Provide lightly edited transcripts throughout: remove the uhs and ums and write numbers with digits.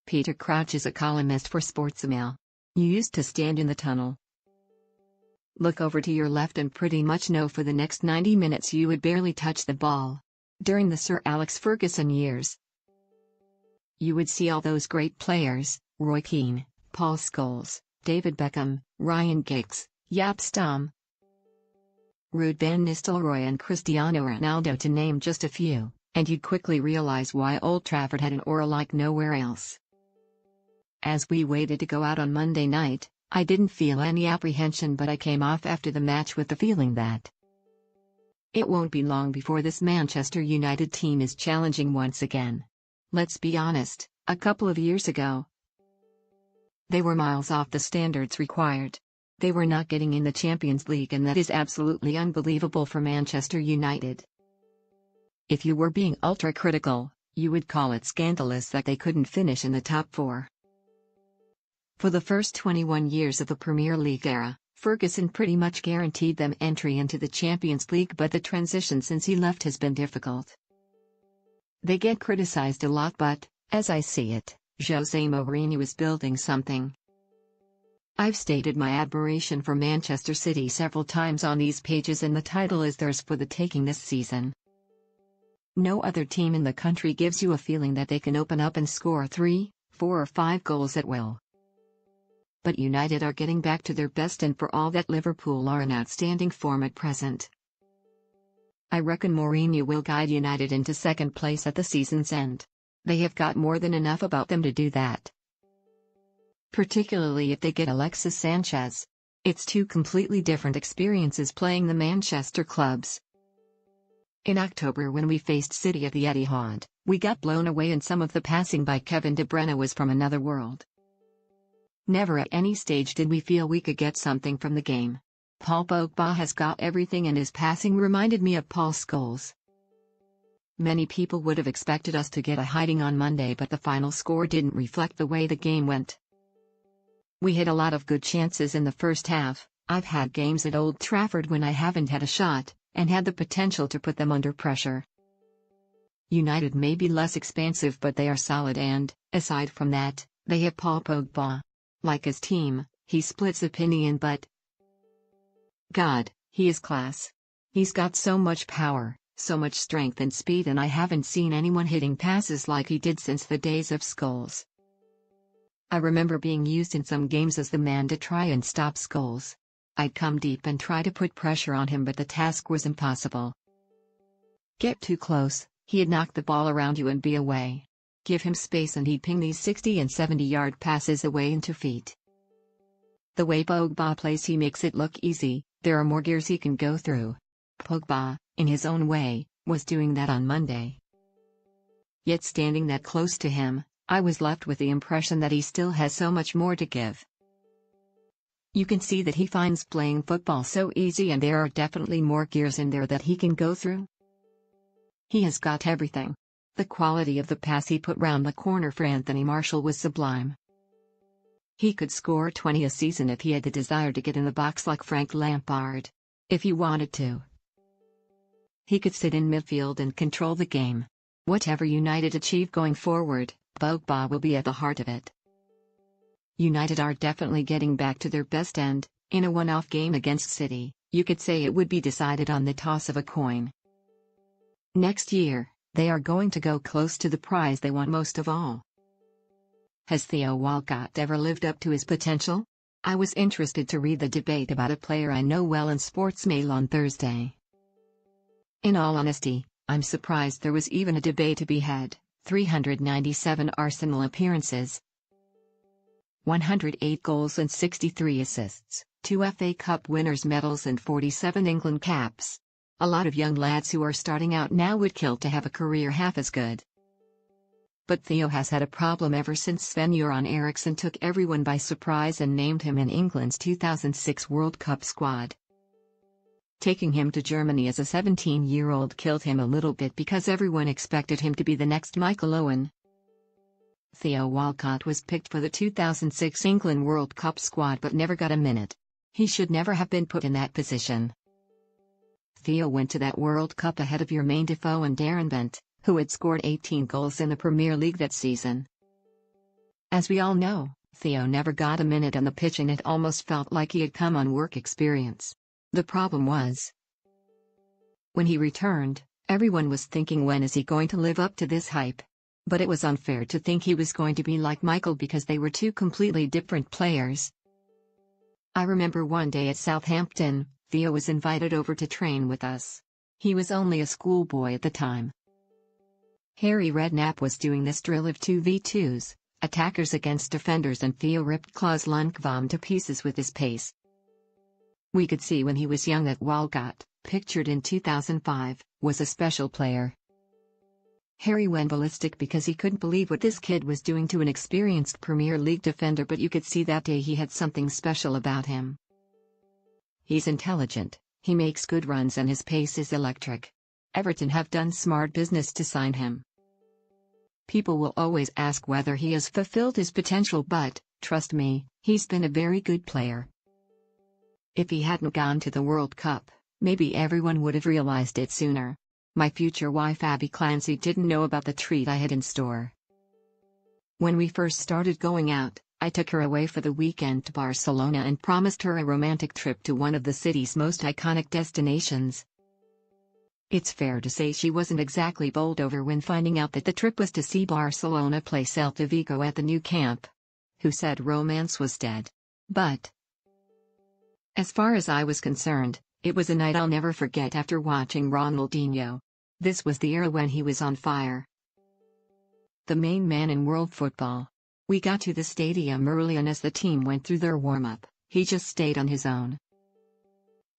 Peter Crouch is a columnist for Sportsmail. You used to stand in the tunnel, look over to your left and pretty much know for the next 90 minutes you would barely touch the ball. During the Sir Alex Ferguson years, you would see all those great players: Roy Keane, Paul Scholes, David Beckham, Ryan Giggs, Jaap Stam, Ruud van Nistelrooy and Cristiano Ronaldo, to name just a few, and you'd quickly realize why Old Trafford had an aura like nowhere else. As we waited to go out on Monday night, I didn't feel any apprehension, but I came off after the match with the feeling that it won't be long before this Manchester United team is challenging once again. Let's be honest, a couple of years ago, they were miles off the standards required. They were not getting in the Champions League, and that is absolutely unbelievable for Manchester United. If you were being ultra-critical, you would call it scandalous that they couldn't finish in the top four. For the first 21 years of the Premier League era, Ferguson pretty much guaranteed them entry into the Champions League, but the transition since he left has been difficult. They get criticized a lot, but, as I see it, Jose Mourinho is building something. I've stated my admiration for Manchester City several times on these pages, and the title is theirs for the taking this season. No other team in the country gives you a feeling that they can open up and score 3, 4 or 5 goals at will. But United are getting back to their best, and for all that, Liverpool are in outstanding form at present. I reckon Mourinho will guide United into second place at the season's end. They have got more than enough about them to do that. Particularly if they get Alexis Sanchez. It's two completely different experiences playing the Manchester clubs. In October, when we faced City at the Etihad, we got blown away, and some of the passing by Kevin De Bruyne was from another world. Never at any stage did we feel we could get something from the game. Paul Pogba has got everything, and his passing reminded me of Paul Scholes. Many people would have expected us to get a hiding on Monday, but the final score didn't reflect the way the game went. We had a lot of good chances in the first half. I've had games at Old Trafford when I haven't had a shot, and had the potential to put them under pressure. United may be less expansive, but they are solid, and, aside from that, they have Paul Pogba. Like his team, he splits opinion, but God, he is class. He's got so much power, so much strength and speed, and I haven't seen anyone hitting passes like he did since the days of Scholes. I remember being used in some games as the man to try and stop Scholes. I'd come deep and try to put pressure on him, but the task was impossible. Get too close, he'd knock the ball around you and be away. Give him space and he'd ping these 60 and 70-yard passes away into feet. The way Pogba plays, he makes it look easy. There are more gears he can go through. Pogba, in his own way, was doing that on Monday. Yet standing that close to him, I was left with the impression that he still has so much more to give. You can see that he finds playing football so easy, and there are definitely more gears in there that he can go through. He has got everything. The quality of the pass he put round the corner for Anthony Martial was sublime. He could score 20 a season if he had the desire to get in the box like Frank Lampard. If he wanted to, he could sit in midfield and control the game. Whatever United achieve going forward, Pogba will be at the heart of it. United are definitely getting back to their best, and, in a one-off game against City, you could say it would be decided on the toss of a coin. Next year, they are going to go close to the prize they want most of all. Has Theo Walcott ever lived up to his potential? I was interested to read the debate about a player I know well in Sportsmail on Thursday. In all honesty, I'm surprised there was even a debate to be had. 397 Arsenal appearances, 108 goals and 63 assists, 2 FA Cup winners' medals and 47 England caps. A lot of young lads who are starting out now would kill to have a career half as good. But Theo has had a problem ever since Sven-Göran Eriksson took everyone by surprise and named him in England's 2006 World Cup squad. Taking him to Germany as a 17-year-old killed him a little bit because everyone expected him to be the next Michael Owen. Theo Walcott was picked for the 2006 England World Cup squad but never got a minute. He should never have been put in that position. Theo went to that World Cup ahead of Jermaine Defoe and Darren Bent, who had scored 18 goals in the Premier League that season. As we all know, Theo never got a minute on the pitch and it almost felt like he had come on work experience. The problem was, when he returned, everyone was thinking, when is he going to live up to this hype? But it was unfair to think he was going to be like Michael because they were two completely different players. I remember one day at Southampton, Theo was invited over to train with us. He was only a schoolboy at the time. Harry Redknapp was doing this drill of 2v2s, attackers against defenders, and Theo ripped Klaus Lundkvam to pieces with his pace. We could see when he was young that Walcott, pictured in 2005, was a special player. Harry went ballistic because he couldn't believe what this kid was doing to an experienced Premier League defender, but you could see that day he had something special about him. He's intelligent, he makes good runs, and his pace is electric. Everton have done smart business to sign him. People will always ask whether he has fulfilled his potential, but, trust me, he's been a very good player. If he hadn't gone to the World Cup, maybe everyone would have realized it sooner. My future wife Abby Clancy didn't know about the treat I had in store. When we first started going out, I took her away for the weekend to Barcelona and promised her a romantic trip to one of the city's most iconic destinations. It's fair to say she wasn't exactly bowled over when finding out that the trip was to see Barcelona play Celta Vigo at the new camp. Who said romance was dead? But as far as I was concerned, it was a night I'll never forget after watching Ronaldinho. This was the era when he was on fire. The main man in world football. We got to the stadium early, and as the team went through their warm-up, he just stayed on his own.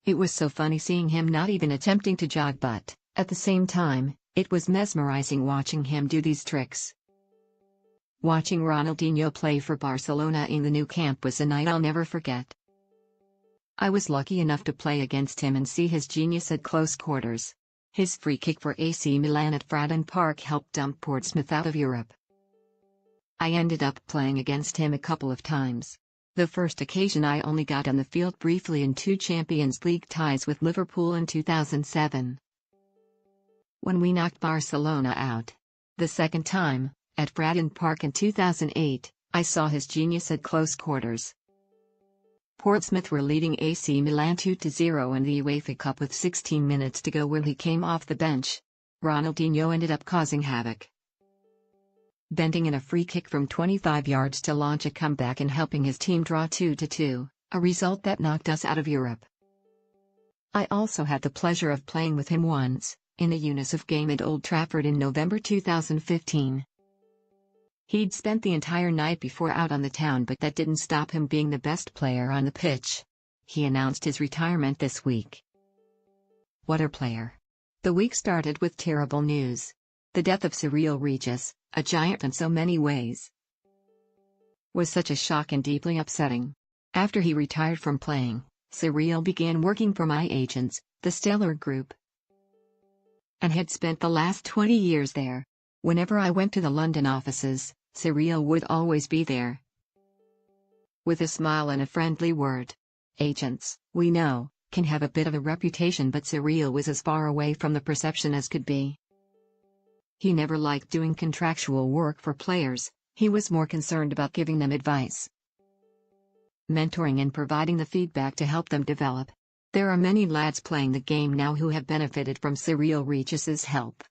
It was so funny seeing him not even attempting to jog, but, at the same time, it was mesmerizing watching him do these tricks. Watching Ronaldinho play for Barcelona in the new camp was a night I'll never forget. I was lucky enough to play against him and see his genius at close quarters. His free kick for AC Milan at Fratton Park helped dump Portsmouth out of Europe. I ended up playing against him a couple of times. The first occasion I only got on the field briefly in 2 Champions League ties with Liverpool in 2007, when we knocked Barcelona out. The second time, at Fratton Park in 2008, I saw his genius at close quarters. Portsmouth were leading AC Milan 2-0 in the UEFA Cup with 16 minutes to go when he came off the bench. Ronaldinho ended up causing havoc, bending in a free kick from 25 yards to launch a comeback and helping his team draw 2-2, a result that knocked us out of Europe. I also had the pleasure of playing with him once, in a UNICEF game at Old Trafford in November 2015. He'd spent the entire night before out on the town, but that didn't stop him being the best player on the pitch. He announced his retirement this week. What a player. The week started with terrible news. The death of Cyril Regis, a giant in so many ways, was such a shock and deeply upsetting. After he retired from playing, Cyril began working for my agents, the Stellar Group, and had spent the last 20 years there. Whenever I went to the London offices, Cyril would always be there, with a smile and a friendly word. Agents, we know, can have a bit of a reputation, but Cyril was as far away from the perception as could be. He never liked doing contractual work for players, he was more concerned about giving them advice, mentoring and providing the feedback to help them develop. There are many lads playing the game now who have benefited from Cyril Regis's help.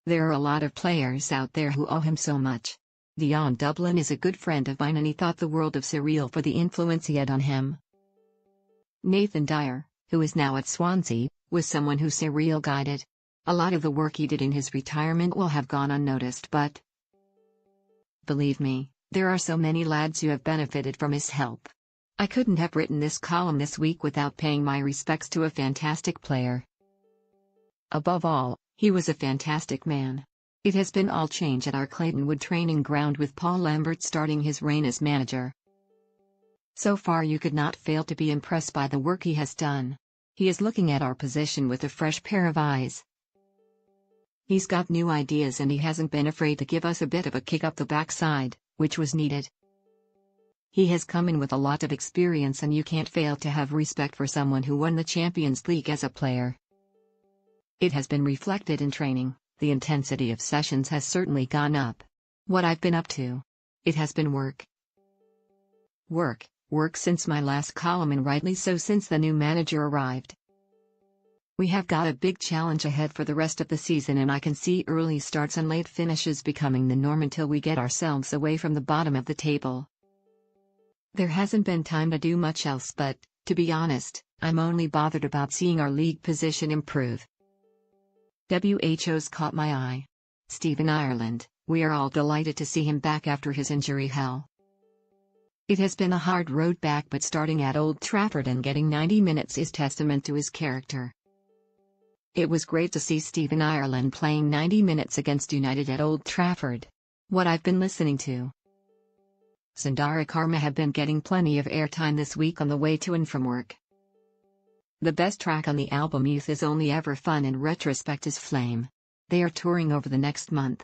There are a lot of players out there who owe him so much. Dion Dublin is a good friend of mine and he thought the world of Cyril for the influence he had on him. Nathan Dyer, who is now at Swansea, was someone who Cyril guided. A lot of the work he did in his retirement will have gone unnoticed, but believe me, there are so many lads who have benefited from his help. I couldn't have written this column this week without paying my respects to a fantastic player. Above all, he was a fantastic man. It has been all change at our Claytonwood training ground with Paul Lambert starting his reign as manager. So far you could not fail to be impressed by the work he has done. He is looking at our position with a fresh pair of eyes. He's got new ideas and he hasn't been afraid to give us a bit of a kick up the backside, which was needed. He has come in with a lot of experience and you can't fail to have respect for someone who won the Champions League as a player. It has been reflected in training, the intensity of sessions has certainly gone up. What I've been up to. It has been work. Work since my last column, and rightly so since the new manager arrived. We have got a big challenge ahead for the rest of the season, and I can see early starts and late finishes becoming the norm until we get ourselves away from the bottom of the table. There hasn't been time to do much else, but, to be honest, I'm only bothered about seeing our league position improve. WHO's caught my eye. Stephen Ireland, we are all delighted to see him back after his injury hell. It has been a hard road back, but starting at Old Trafford and getting 90 minutes is testament to his character. It was great to see Stephen Ireland playing 90 minutes against United at Old Trafford. What I've been listening to. Sundara Karma have been getting plenty of airtime this week on the way to and from work. The best track on the album Youth is Only Ever Fun in retrospect is Flame. They are touring over the next month.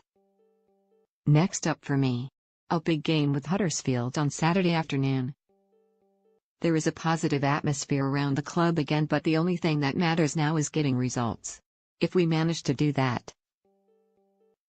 Next up for me. A big game with Huddersfield on Saturday afternoon. There is a positive atmosphere around the club again, but the only thing that matters now is getting results. If we manage to do that,